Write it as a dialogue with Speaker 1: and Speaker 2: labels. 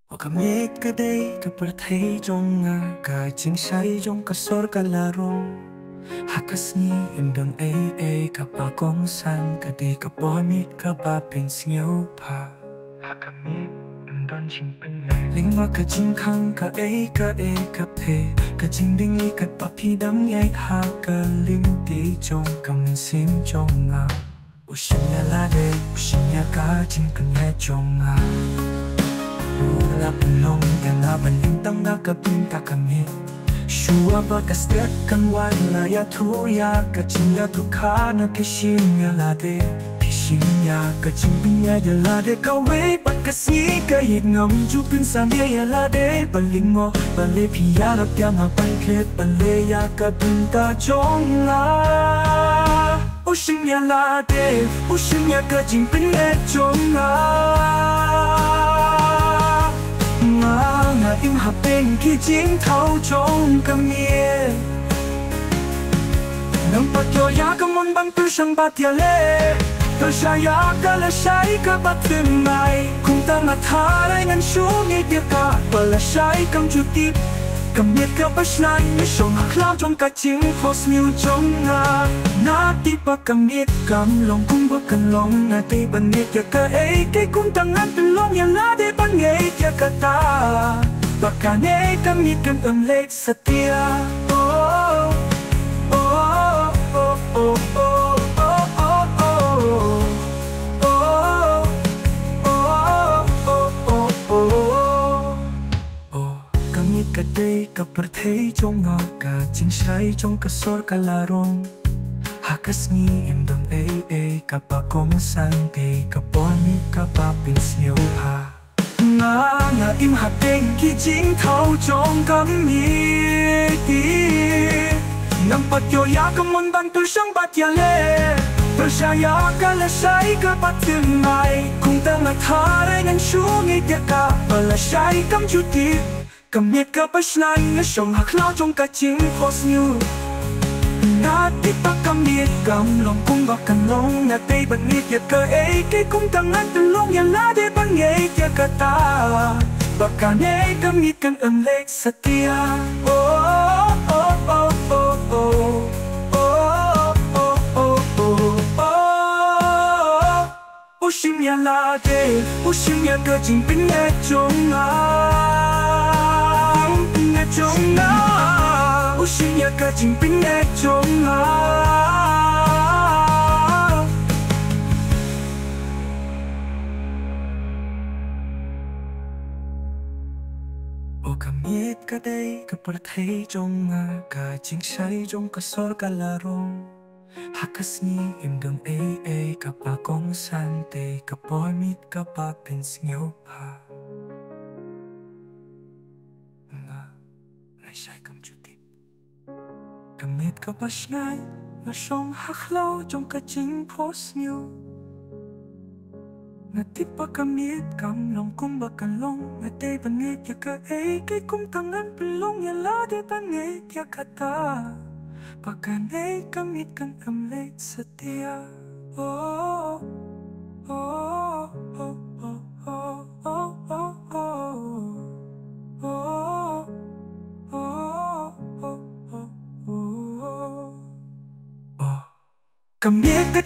Speaker 1: Wakamit kaday kapratay jong nga kajing siya'y jong kasor kalarong Hakas ni imdang ay kapagong san kaday kapamit kapapins ngaw pa Hakamit imdang jing panay Lingwa kajing kang kape Kajing dingi kat papidam yay hakalimti jong kaminsim jong nga Usinya lade, usinya kajing kanya jong nga Wala pelong na balintang nakapinta kami Shua bakastet kan wala ya tuya Kacingya tuka na kishinya lade Kishinya kacingbinya ya lade Kawai bakasi kayit ngam jupin sandia ya lade Balingo bale piyarap ya ngapangkit Bale ya kapinta jonga Ushinya lade Ushinya kacingbinya jonga Nga im hapeng kijing thao trong kamie Nampak yo ya kamon bang tu sang batia le Tersaya kala syai ka batin mai Kung tanga tharay ngan syungi dia ka Bala syai kam jutip Kamit ka pasnan ni syong haklaw trong kaching Pos niu trong nga Nati pa kamit kam long kung bakan long Nati banit ya ka kay kung tangan pilong ya lade bangay ya ka ta Baka ne kamit kan umlet setia Oh, oh, oh, oh, oh, oh, oh, oh, oh. Kaday kapertay jong nga kajing siya'y jong kasor kalarong Hakas ni imdang ay kapagong sangkay kapamit kapapins niyo ha Nga im hapeng kijing thao jong kamiti Nampak yo ya kamon bang tu siyang batyale Persaya kala syai kapatin mai Kung tanga tharay ngan syungit ya ka Bala syai kam jutip Kamit ka pasnan nga syong haklaw jong kaching pos niyo Nati pa kamit kam long kung bakan long Natay banit ya ka kay kung tangan tulong ya lade bangay ya ka ta Baka ne kamit kan umlek setia Oh, oh, oh, oh, oh Oh, oh, oh, oh, oh Ushimya lade, ushimya kajing pinyet jong Jong na Usinya kajing pinyet jong na O kamit kaday kapertay jong nga Kajing siya'y jong kasor kalarong Hakas ni imdang ay kapagong sante Kapamit kapapins ngaw pa Syai kam jutip Kamit ka pasnay Nga syong haklaw jong kaching pos niyo Natip pa kamit kam long kung bakan long Natay bangit ya ka kay kung tangan pilong ya lade bangit ya ka ta Pakanay kamit kan amlet setia Oh, oh, oh, oh, oh, oh, oh, oh, oh, oh Kamit